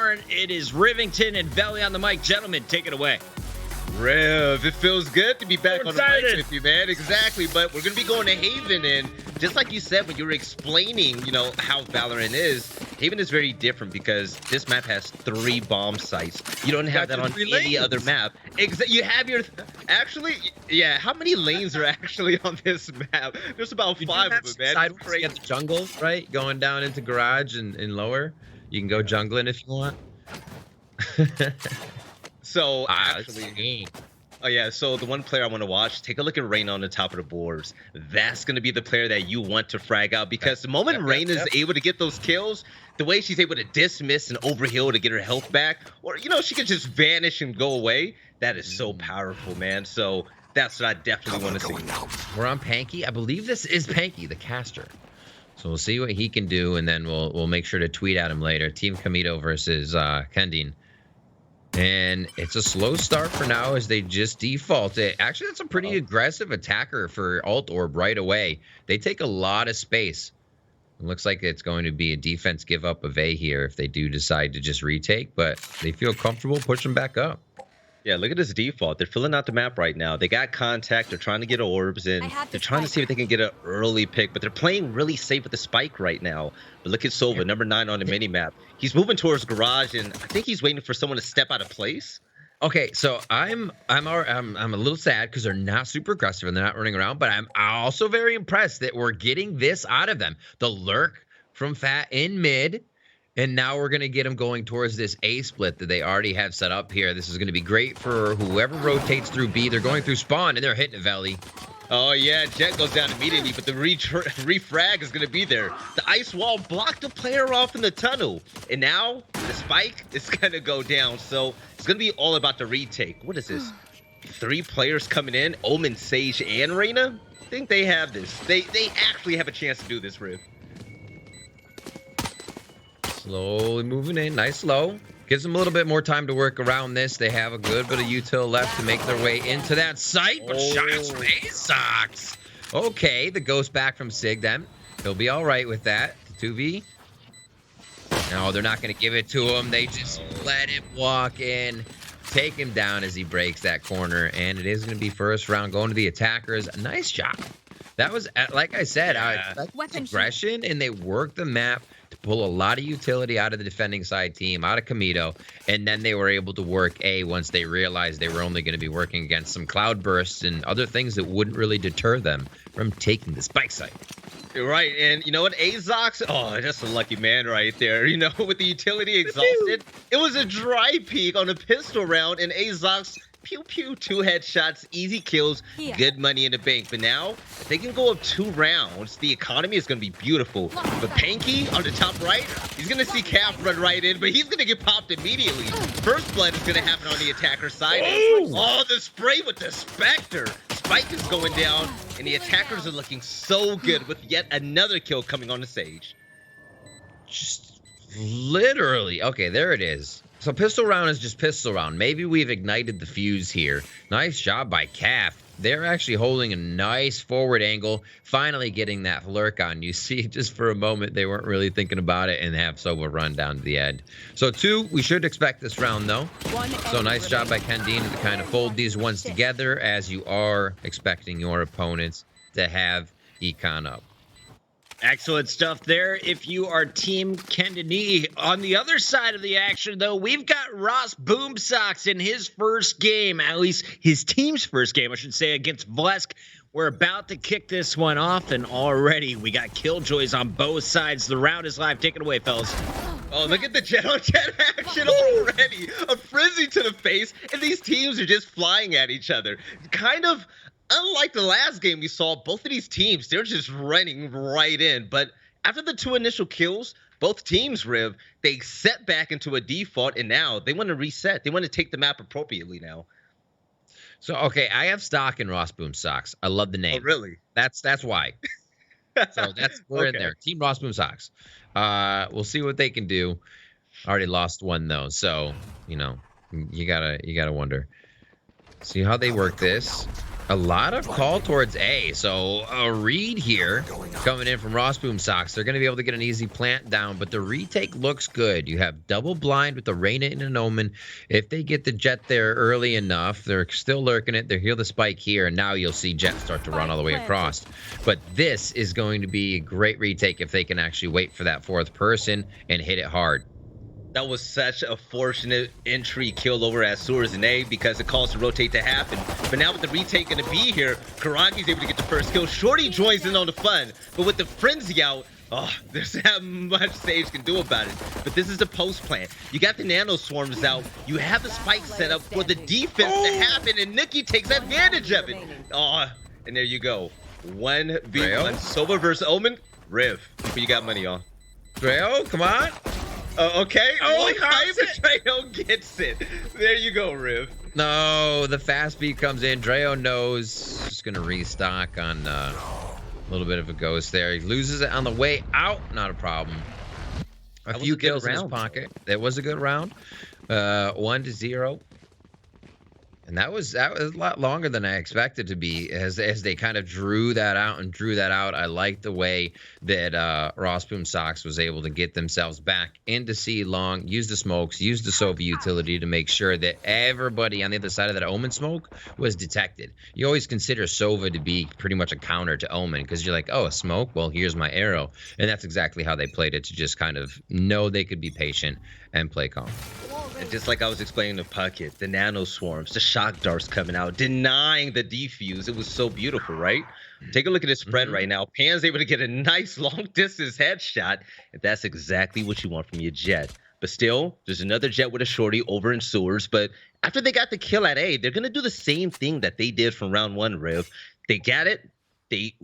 aren't. It is Rivington and Velly on the mic. Gentlemen, take it away. Rev, it feels good to be back on the excited. mic with you, man. Exactly, but we're going to be going to Haven, and just like you said when you were explaining, you know, how Valorant is, Haven is very different because this map has 3 bomb sites. You don't have that on any other map. You have your... Actually, yeah, how many lanes are actually on this map? There's about 5 of them, man. It's crazy. You get the jungle, right? Going down into garage and lower. You can go jungling if you want. So, actually... Oh, yeah, so the one player I want to watch, take a look at Reyna on the top of the boards. That's going to be the player that you want to frag out because the moment Reyna is able to get those kills, the way she's able to dismiss and overheal to get her health back, or, you know, she can just vanish and go away, that is so powerful, man. So that's what I definitely want to see. We're on Panky. I believe this is Panky, the caster. So we'll see what he can do, and then we'll make sure to tweet at him later. Team Kamito versus Kendine. And it's a slow start for now as they just default it. Actually, that's a pretty aggressive attacker for Alt Orb right away. They take a lot of space. It looks like it's going to be a defense give up of A here if they do decide to just retake, but they feel comfortable pushing back up. Yeah, look at this default. They're filling out the map right now. They got contact. They're trying to get orbs, and they're trying to see if they can get an early pick, but they're playing really safe with the spike right now. But look at Sova, number 9 on the mini-map. He's moving towards garage, and I think he's waiting for someone to step out of place. Okay, so I'm a little sad because they're not super aggressive and they're not running around, but I'm also very impressed that we're getting this out of them. The lurk from Fat in mid. And now we're going to get them going towards this A split that they already have set up here. This is going to be great for whoever rotates through B. They're going through spawn, and they're hitting a Valley. Oh, yeah, Jet goes down immediately, but the refrag is going to be there. The ice wall blocked the player off in the tunnel. And now the spike is going to go down. So it's going to be all about the retake. What is this? 3 players coming in, Omen, Sage, and Reyna? I think they have this. They actually have a chance to do this, Riv. Slowly moving in, nice slow. Gives them a little bit more time to work around this. They have a good bit of util left to make their way into that site, but shots from Azox. Okay, the ghost back from Sig then. He'll be all right with that. 2v. No, they're not going to give it to him. They just let him walk in. Take him down as he breaks that corner, and it is going to be first round going to the attackers. Nice job. That was, like I said, aggression, and they worked the map to pull a lot of utility out of the defending side team, out of Kamito, and then they were able to work A once they realized they were only going to be working against some cloud bursts and other things that wouldn't really deter them from taking the spike site. You're right, and you know what, Azox, oh, that's a lucky man right there. You know, with the utility exhausted, it was a dry peek on a pistol round, and Azox, pew pew, 2 headshots, easy kills, good money in the bank. But now, if they can go up 2 rounds, the economy is going to be beautiful. But Panky on the top right, he's going to see Cap run right in, but he's going to get popped immediately. First blood is going to happen on the attacker side. Oh, the spray with the Spectre. Spike is going down, and the attackers are looking so good with yet another kill coming on the Sage. Just literally. Okay, there it is. So pistol round is just pistol round. Maybe we've ignited the fuse here. Nice job by Calf. They're actually holding a nice forward angle, finally getting that lurk on. You see, just for a moment, they weren't really thinking about it and have Sova run down to the end. So 2, we should expect this round, though. So nice job by Kendine to kind of fold these ones together as you are expecting your opponents to have econ up. Excellent stuff there. If you are Team Kendine, on the other side of the action, though, we've got Ross Boomsocks in his first game, at least his team's first game, I should say, against Vlesk. We're about to kick this one off, and already we got killjoys on both sides. The round is live. Take it away, fellas. Oh, look at the jet on jet action already. A frenzy to the face, and these teams are just flying at each other. Kind of unlike the last game we saw, both of these teams, they're just running right in. But after the 2 initial kills, both teams, Riv, they set back into a default, and now they want to reset. They want to take the map appropriately now. So, okay, I have stock in Ross Boomsocks. I love the name. Oh, really? That's why. So we're in there. Team Ross Boomsocks. We'll see what they can do. Already lost 1 though, so you know you gotta wonder. See how they work this. A lot of call towards A. So a read here coming in from Ross Boom Socks. They're going to be able to get an easy plant down, but the retake looks good. You have double blind with the Reyna and an Omen. If they get the Jet there early enough, they're still lurking it. They heal the spike here, and now you'll see Jet start to run all the way across. But this is going to be a great retake if they can actually wait for that fourth person and hit it hard. That was such a fortunate entry kill over at Sewers and A because it calls to rotate to happen. But now with the retake going to be here, Karagi's able to get the first kill. Shorty joins in on the fun. But with the frenzy out, oh, there's not much Sage can do about it. But this is the post plant. You got the nano swarms out. You have the spike set up for the defense to happen, and Nikki takes advantage of it. Oh, and there you go. 1v1 Sova versus Omen. Riv, who you got money on? Dreo, come on. Okay. Oh, Dreo gets it. There you go, Riv. No, the fast beat comes in. Dreo knows. Just going to restock on a little bit of a ghost there. He loses it on the way out. Not a problem. A few kills in his pocket. That was a good round. 1-0. And that was a lot longer than I expected to be as they kind of drew that out. I like the way that Ross Boom Socks was able to get themselves back into C long, use the smokes, use the Sova utility to make sure that everybody on the other side of that Omen smoke was detected. You always consider Sova to be pretty much a counter to Omen because you're like, oh, a smoke? Well, here's my arrow. And that's exactly how they played it, to just kind of know they could be patient and play calm. And just like I was explaining the Puckett, the nano swarms, the shock darts coming out, denying the defuse. It was so beautiful, right? Take a look at his spread right now. Pan's able to get a nice long distance headshot. And that's exactly what you want from your Jet. But still, there's another Jet with a shorty over in Sewers. But after they got the kill at A, they're going to do the same thing that they did from round 1, Riv. They got it. They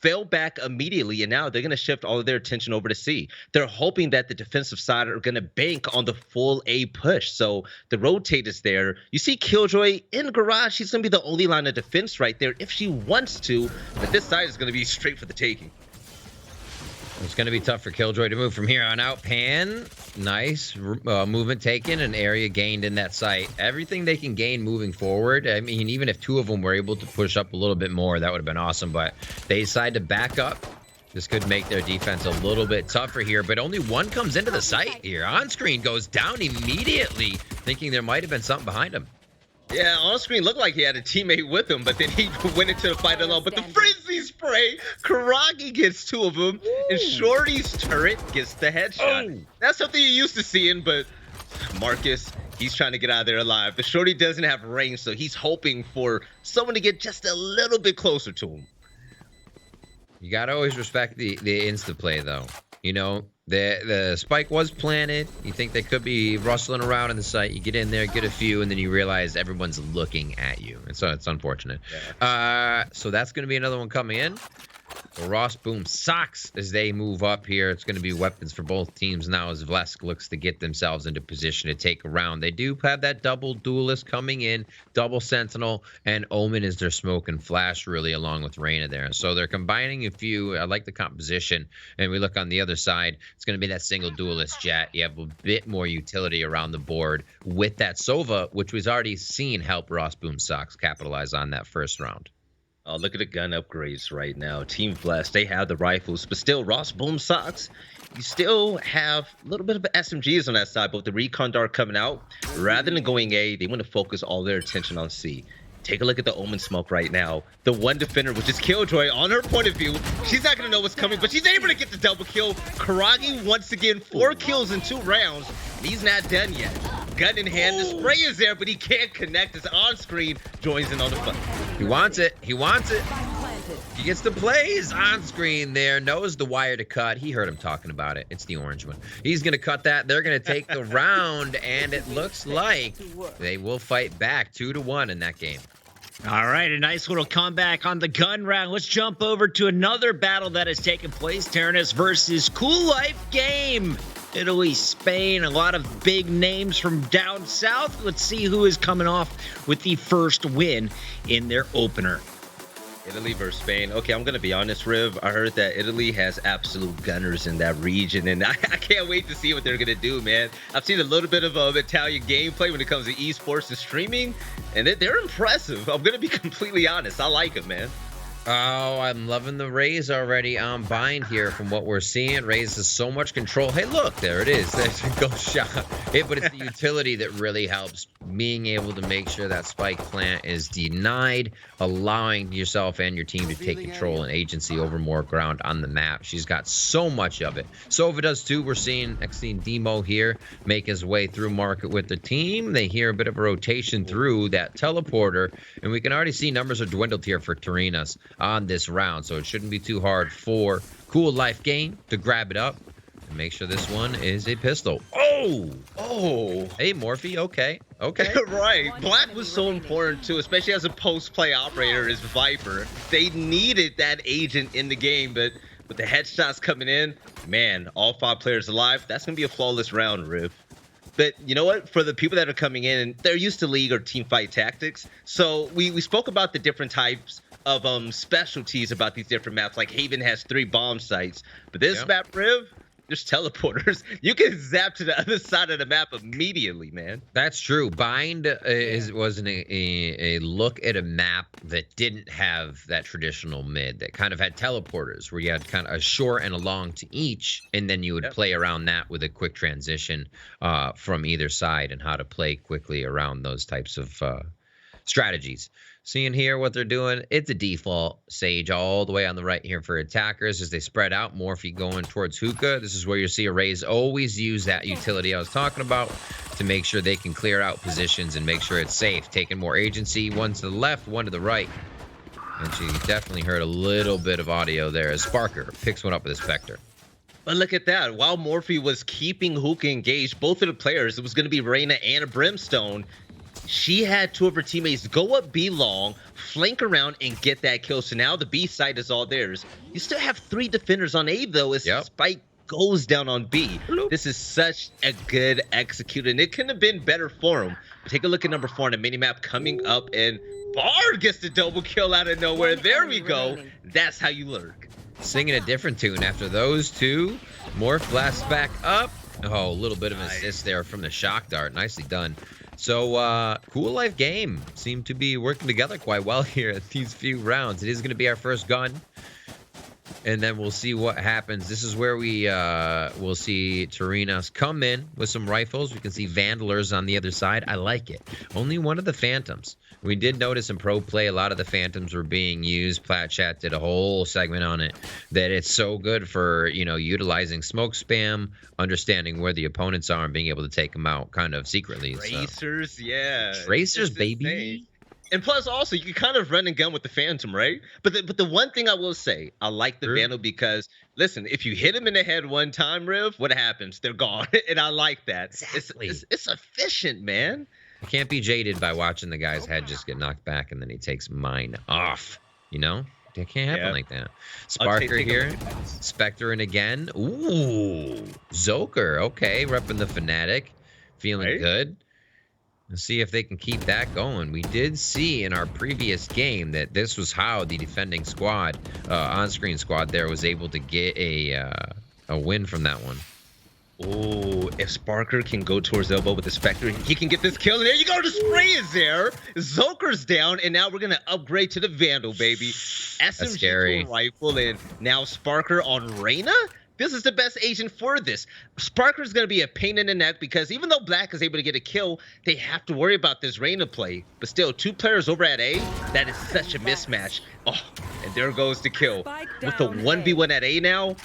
fell back immediately, and now they're going to shift all of their attention over to C. They're hoping that the defensive side are going to bank on the full A push. So the rotate is there. You see Killjoy in garage. She's going to be the only line of defense right there if she wants to. But this side is going to be straight for the taking. It's going to be tough for Killjoy to move from here on out. Pan, nice movement taken, an area gained in that site. Everything they can gain moving forward. I mean, even if 2 of them were able to push up a little bit more, that would have been awesome. But they decide to back up. This could make their defense a little bit tougher here, but only 1 comes into the site here. On screen goes down immediately, thinking there might have been something behind him. Yeah, on screen looked like he had a teammate with him, but then he went into the fight alone. But the frenzy spray, Karagi gets 2 of them, and Shorty's turret gets the headshot. That's something you're used to seeing, but Marcus, he's trying to get out of there alive. The Shorty doesn't have range, so he's hoping for someone to get just a little bit closer to him. You got to always respect the insta play, though. You know, the spike was planted. You think they could be rustling around in the site. You get in there, get a few, and then you realize everyone's looking at you. And so it's unfortunate. Yeah. So that's going to be another one coming in. Ross Boom Socks as they move up here. It's going to be weapons for both teams now as Vlesk looks to get themselves into position to take a round. They do have that double duelist coming in, double sentinel, and Omen is their smoke and flash really along with Reyna there. So they're combining a few. I like the composition. And we look on the other side, it's going to be that single duelist Jet. You have a bit more utility around the board with that Sova, which we've already seen help Ross Boom Socks capitalize on that first round. Oh, look at the gun upgrades right now. Team Blast, they have the rifles, but still, Ross Boom Socks, you still have a little bit of SMGs on that side, but with the recon dart coming out, rather than going A, they want to focus all their attention on C. Take a look at the Omen smoke right now. The one defender, which is Killjoy, on her point of view, she's not going to know what's coming, but she's able to get the double kill. Karagi, once again, 4 kills in 2 rounds. He's not done yet. Gun in hand, the spray is there, but he can't connect. His on-screen joins in on the fun. He wants it. He wants it. He gets to play his on-screen there, knows the wire to cut. He heard him talking about it. It's the orange one. He's going to cut that. They're going to take the round, and it looks like they will fight back 2-1 in that game. All right, a nice little comeback on the gun round. Let's jump over to another battle that has taken place. Terenas versus coollifegame. Italy, Spain, a lot of big names from down south. Let's see who is coming off with the first win in their opener. Italy versus Spain. Okay, I'm gonna be honest, Riv. I heard that Italy has absolute gunners in that region, and I can't wait to see what they're gonna do, man. I've seen a little bit of Italian gameplay when it comes to esports and streaming, and they're impressive. I'm gonna be completely honest. I like it, man. Oh, I'm loving the Raze already on bind here from what we're seeing. Raze has so much control. Hey, look, there it is. There's a ghost shot. Hey, but it's the utility that really helps being able to make sure that spike plant is denied, allowing yourself and your team to take control and agency over more ground on the map. She's got so much of it. Sova does too. We're seeing Demo here make his way through market with the team. They hear a bit of a rotation through that teleporter, and we can already see numbers are dwindled here for terenas on this round, so it shouldn't be too hard for coollifegame to grab it up and make sure this one is a pistol. Oh, hey Morphe, okay. Right, Black was so important too, especially as a post-play operator as Viper. They needed that agent in the game, but with the headshots coming in, man, all 5 players alive, that's gonna be a flawless round, Riv. But you know what? For the people that are coming in, they're used to league or team fight tactics. So we spoke about the different types of specialties about these different maps. Like Haven has 3 bomb sites, but this map, Riv, there's teleporters. You can zap to the other side of the map immediately, man. That's true. Bind was a look at a map that didn't have that traditional mid, that kind of had teleporters where you had kind of a short and a long to each, and then you would play around that with a quick transition from either side and how to play quickly around those types of strategies. Seeing here what they're doing, it's a default Sage all the way on the right here for attackers as they spread out. Morphe going towards hookah. This is where you see Arrays always use that utility I was talking about to make sure they can clear out positions and make sure it's safe. Taking more agency, one to the left, one to the right. And she definitely heard a little bit of audio there as Sparker picks one up with a Spectre. But look at that. While Morphe was keeping hookah engaged, both of the players, it was going to be Reyna and a Brimstone. She had 2 of her teammates go up B long, flank around, and get that kill. So now the B side is all theirs. You still have 3 defenders on A, though, as Spike goes down on B. This is such a good execute, and it couldn't have been better for him. But take a look at number 4 on the minimap coming up, and Bard gets the double kill out of nowhere. There we go. That's how you lurk. Singing a different tune after those 2. Morph blasts back up. Oh, a little bit of an assist there from the shock dart. Nicely done. So, coollifegame seem to be working together quite well here at these few rounds. It is going to be our first gun, and then we'll see what happens. This is where we will see terenas come in with some rifles. We can see Vandalers on the other side. I like it. Only one of the Phantoms. We did notice in pro play a lot of the Phantoms were being used. Platchat did a whole segment on it, that it's so good for, you know, utilizing smoke spam, understanding where the opponents are and being able to take them out kind of secretly. Tracers, yeah. Tracers, baby. Insane. And plus, also, you can kind of run and gun with the Phantom, right? But the one thing I will say, I like the Vandal because, listen, if you hit them in the head one time, Riv, what happens? They're gone. And I like that. Exactly. It's efficient, man. You can't be jaded by watching the guy's head just get knocked back and then he takes mine off. You know? It can't happen like that. Sparker here. Spectre in again. Ooh. Zoker. Okay. Repping the Fnatic. Feeling good. Let's see if they can keep that going. We did see in our previous game that this was how the defending squad, on-screen squad there, was able to get a win from that one. Oh, if Sparker can go towards elbow with the Spectre, he can get this kill. And there you go. The spray is there. Zoker's down, and now we're going to upgrade to the Vandal, baby. SMG rifle, and now Sparker on Reyna? This is the best agent for this. Sparker's going to be a pain in the neck because even though Black is able to get a kill, they have to worry about this Reyna play. But still, 2 players over at A, that is such a mismatch. Oh, and there goes the kill. With the 1v1 at A now,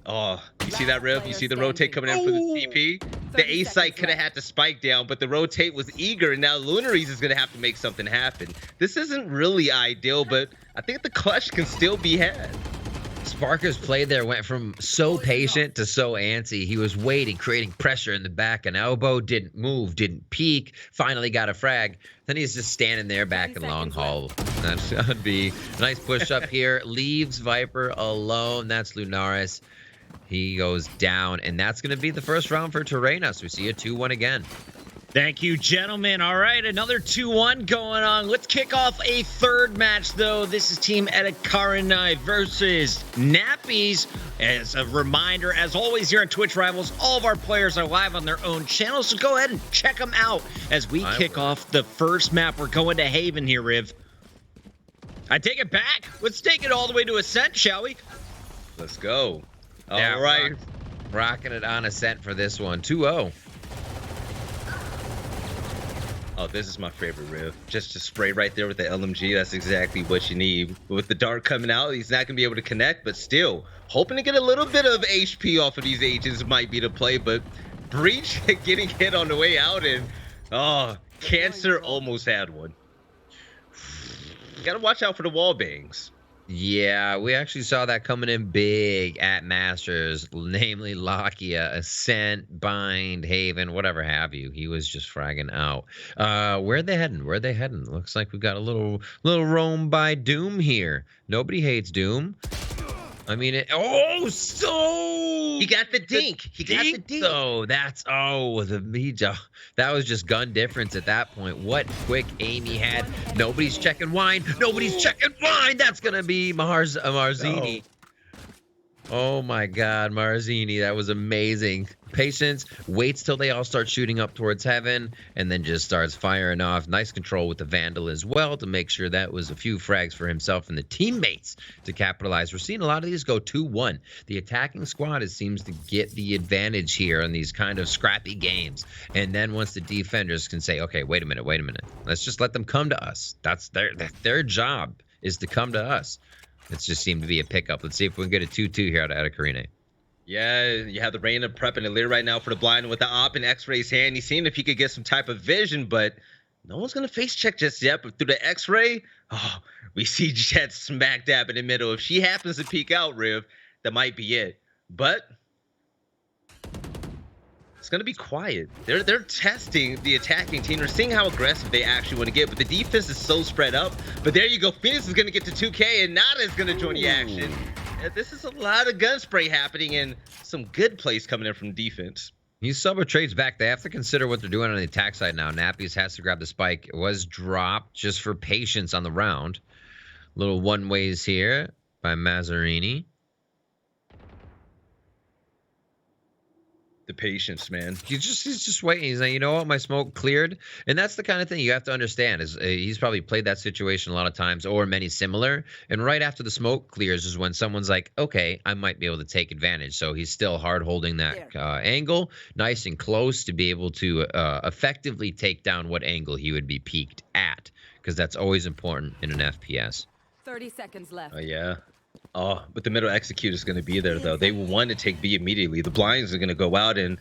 oh, you see that, Riv? You see the rotate coming in for the TP? The A site could have had to spike down, but the rotate was eager, and now Lunaries is going to have to make something happen. This isn't really ideal, but I think the clutch can still be had. Sparker's play there went from so patient to so antsy. He was waiting, creating pressure in the back and elbow, didn't move, didn't peek, finally got a frag. Then he's just standing there back in long haul. That should be a nice push up here. Leaves Viper alone. That's Lunaris. He goes down, and that's going to be the first round for terenas. We see a 2-1 again. Thank you, gentlemen. All right, another 2-1 going on. Let's kick off a third match, though. This is Team etacarinae versus Nappies. As a reminder, as always here on Twitch Rivals, all of our players are live on their own channels, so go ahead and check them out as we kick off the first map. We're going to Haven here, Riv. I take it back. Let's take it all the way to Ascent, shall we? Let's go. Yeah, all right. Rocking it on Ascent for this one. 2-0. Oh, this is my favorite Riv. Just to spray right there with the LMG. That's exactly what you need. With the dart coming out, he's not going to be able to connect, but still, hoping to get a little bit of HP off of these agents might be the play, but Breach getting hit on the way out, and oh, Cancer almost had one. Got to watch out for the wall bangs. Yeah, we actually saw that coming in big at Masters, namely Lakia, Ascent, Bind, Haven, whatever have you. He was just fragging out. Where are they heading? Where are they heading? Looks like we got a little roam by Doom here. Nobody hates Doom. I mean, He got the dink. He got the dink. Though that's that was just gun difference at that point. What quick aim he had. Nobody's checking wine. Nobody's checking wine. That's gonna be Marzini. Oh my God, Marzini, that was amazing. Patience, waits till they all start shooting up towards Heaven, and then just starts firing off. Nice control with the Vandal as well to make sure that was a few frags for himself and the teammates to capitalize. We're seeing a lot of these go 2-1. The attacking squad seems to get the advantage here in these kind of scrappy games. And then once the defenders can say, okay, wait a minute, let's just let them come to us. That's their job, is to come to us. It's just seemed to be a pickup. Let's see if we can get a 2-2 here out of etacarinae. Yeah, you have the Reyna prepping the Lear right now for the blind with the op in X-Ray's hand. He's seeing if he could get some type of vision, but no one's going to face check just yet. But through the X-Ray, oh, we see Jet smack dab in the middle. If she happens to peek out, Riv, that might be it. But it's going to be quiet. They're testing the attacking team. They're seeing how aggressive they actually want to get. But the defense is so spread up. But there you go. Phoenix is going to get to 2K, and Nada is going to join the action. This is a lot of gun spray happening and some good plays coming in from defense. These sub trades back. They have to consider what they're doing on the attack side now. Nappies has to grab the spike. It was dropped just for patience on the round. Little one ways here by Mazzarini. The patience, man. He's just waiting. He's like, you know what, my smoke cleared. And that's the kind of thing you have to understand is he's probably played that situation a lot of times or many similar. And right after the smoke clears is when someone's like, okay, I might be able to take advantage. So he's still hard holding that angle, nice and close to be able to effectively take down what angle he would be peaked at, because that's always important in an FPS. 30 seconds left. Oh, yeah. Oh, but the middle execute is going to be there, though. They will want to take B immediately. The blinds are going to go out, and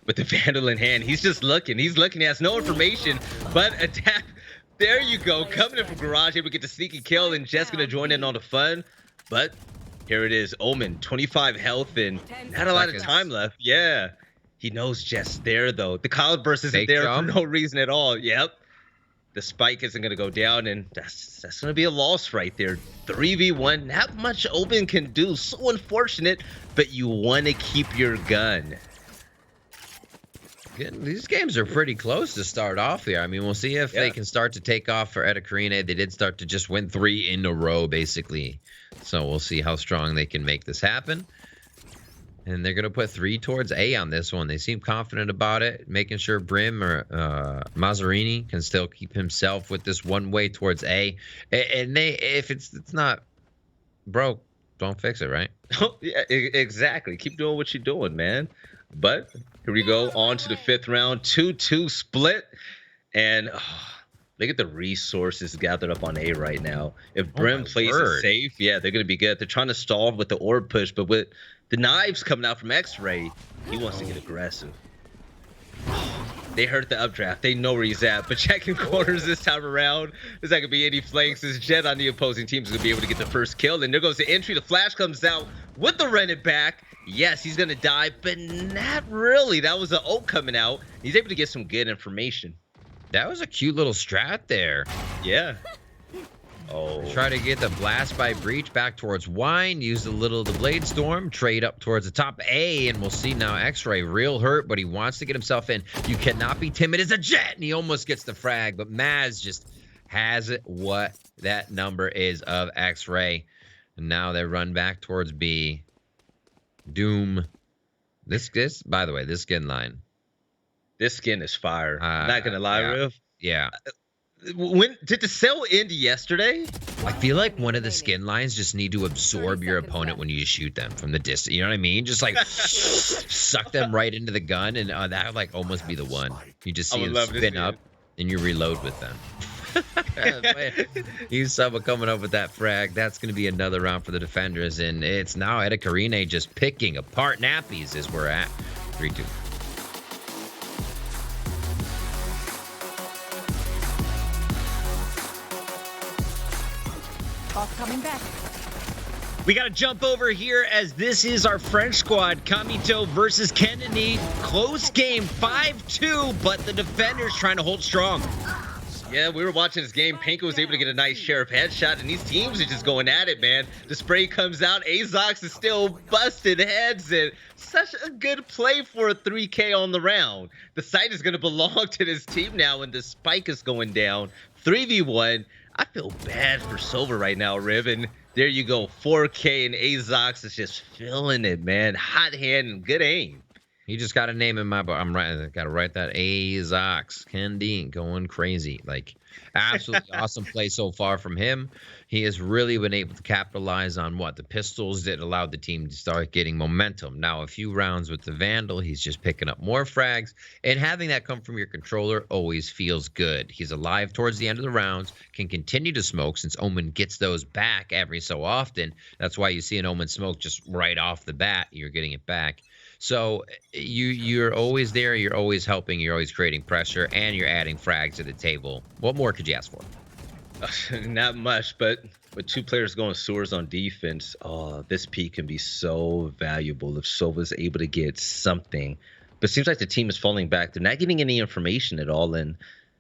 with the Vandal in hand, he's just looking. He's looking. He has no information, but attack. There you go. Coming in from Garage, able to get the sneaky kill, and Jet's going to join in on the fun. But here it is. Omen, 25 health, and not a lot of time left. Yeah. He knows Jet's there, though. The cloud burst isn't there for no reason at all. Yep. The spike isn't going to go down, and that's going to be a loss right there. 3v1, not much Omen can do. So unfortunate, but you want to keep your gun. These games are pretty close to start off here. I mean, we'll see if they can start to take off for etacarinae. They did start to just win 3 in a row, basically. So we'll see how strong they can make this happen. And they're going to put 3 towards A on this one. They seem confident about it, making sure Brim or Mazzarini can still keep himself with this one way towards A. And if it's not broke, don't fix it, right? Oh, yeah, exactly. Keep doing what you're doing, man. But here we go on to the 5th round. 2-2 split. And look at the resources gathered up on A right now. If Brim plays it safe, yeah, they're going to be good. They're trying to stall with the orb push, but with the knives coming out from X-Ray, he wants to get aggressive. They hurt the updraft. They know where he's at, but checking corners this time around. There's not going to be any flanks. This Jet on the opposing team is going to be able to get the first kill. And there goes the entry. The flash comes out with the run it back. Yes, he's going to die, but not really. That was an ult coming out. He's able to get some good information. That was a cute little strat there. Yeah. Oh. Try to get the blast by breach back towards wine. Use a little of the blade storm. Trade up towards the top A, and we'll see now. X-Ray real hurt, but he wants to get himself in. You cannot be timid as a Jet, and he almost gets the frag, but Maz just has it what that number is of X-Ray. And now they run back towards B. Doom. This by the way, this skin line. This skin is fire. Not gonna lie, yeah. Riv. Yeah. When did the sale end yesterday? I feel like one of the skin lines just need to absorb your opponent when you shoot them from the distance. You know what I mean? Just like suck them right into the gun, and that would like almost be the one. You just see them spin up, and you reload with them. You sub coming up with that frag. That's going to be another round for the defenders, and it's now etacarinae just picking apart nappies as we're at 3-2. Coming back. We got to jump over here as this is our French squad. Kamito versus KendineMuzisyen. Close game, 5-2, but the defenders trying to hold strong. Yeah, we were watching this game. Panko was able to get a nice share of headshot, and these teams are just going at it, man. The spray comes out. Azox is still busting heads, and such a good play for a 3K on the round. The site is going to belong to this team now, and the spike is going down. 3v1. I feel bad for Silver right now, Riv, and there you go. 4K, and Azox is just feeling it, man. Hot hand and good aim. He just got a name in my book. Got to write that. Azox. KendineMuzisyen going crazy. Like, absolutely awesome play so far from him. He has really been able to capitalize on the pistols that allowed the team to start getting momentum. Now, a few rounds with the Vandal, he's just picking up more frags. And having that come from your controller always feels good. He's alive towards the end of the rounds, can continue to smoke since Omen gets those back every so often. That's why you see an Omen smoke just right off the bat. You're getting it back. So you're always there, you're always helping, you're always creating pressure, and you're adding frags to the table. What more could you ask for? Not much, but with two players going sewers on defense, this peak can be so valuable if Silva's able to get something. But it seems like the team is falling back. They're not getting any information at all, and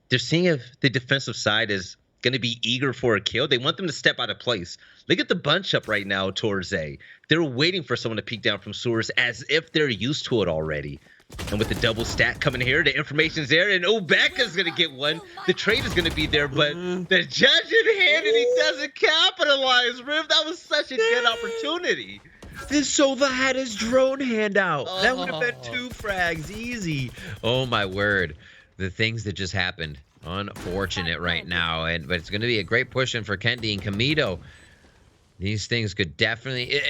they're seeing if the defensive side is going to be eager for a kill. They want them to step out of place. Look at the bunch up right now towards A. They're waiting for someone to peek down from sewers as if they're used to it already. And with the double stack coming here, the information's there, and Becca's going to get one. The trade is going to be there, but the judge in hand, and he doesn't capitalize, Riv. That was such a good opportunity. This Silva had his drone hand out. That would have been 2 frags, easy. Oh, my word. The things that just happened. Unfortunate right now, but it's going to be a great push in for Kendi and Kamito. These things could definitely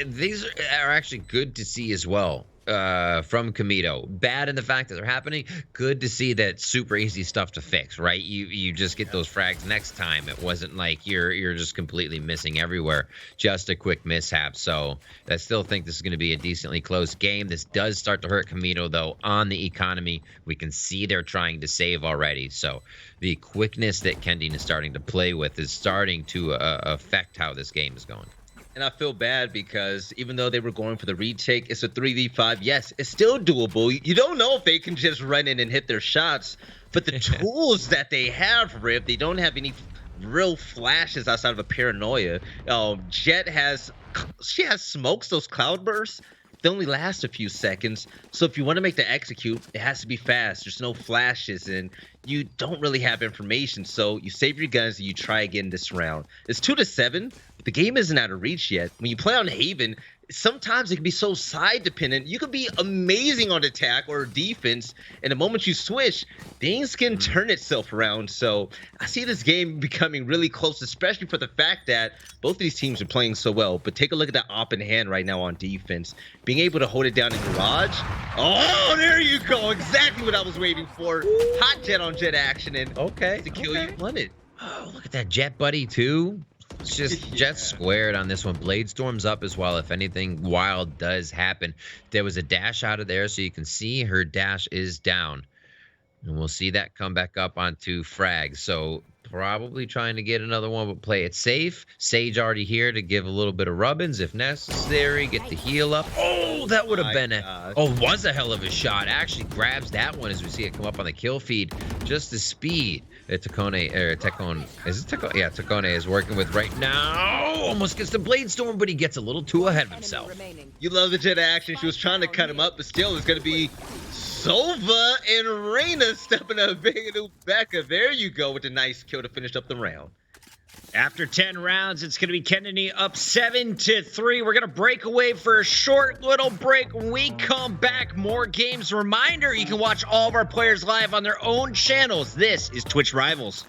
these are actually good to see as well from Kamito. Bad in the fact that they're happening. Good to see that super easy stuff to fix, right? You just get those frags next time. It wasn't like you're just completely missing everywhere. Just a quick mishap. So I still think this is going to be a decently close game. This does start to hurt Kamito though on the economy. We can see they're trying to save already. So the quickness that KendineMuzisyen is starting to play with is starting to affect how this game is going. And I feel bad because even though they were going for the retake, it's a 3v5. Yes, it's still doable. You don't know if they can just run in and hit their shots. But the tools that they have, Riv, they don't have any real flashes outside of a paranoia. Jet has smokes, those cloud bursts. They only last a few seconds. So if you want to make the execute, it has to be fast. There's no flashes, and you don't really have information. So you save your guns and you try again this round. It's 2-7. The game isn't out of reach yet. When you play on Haven, sometimes it can be so side dependent. You could be amazing on attack or defense, and the moment you switch, things can turn itself around. So I see this game becoming really close, especially for the fact that both of these teams are playing so well. But take a look at that op in hand right now on defense. Being able to hold it down in garage. Oh, there you go. Exactly what I was waiting for. Hot jet on jet action, and the kill you wanted. Oh, look at that Jet buddy too. It's just Jet squared on this one. Blade storms up as well if anything wild does happen. There was a dash out of there, so you can see her dash is down. And we'll see that come back up onto frag. So Probably trying to get another one, but play it safe. Sage already here to give a little bit of rubbins if necessary. Get the heal up. Oh, that would have been was a hell of a shot. Actually grabs that one as we see it come up on the kill feed. Just the speed that Tecone is working with right now. Almost gets the Blade Storm, but he gets a little too ahead of himself. You love the jet action. She was trying to cut him up, but still it's going to be Sova and Reyna stepping up big and Ubeka. There you go with the nice kill to finish up the round. After 10 rounds, it's going to be KendineMuzisyen up 7-3. We're going to break away for a short little break. When we come back, more games. Reminder, you can watch all of our players live on their own channels. This is Twitch Rivals.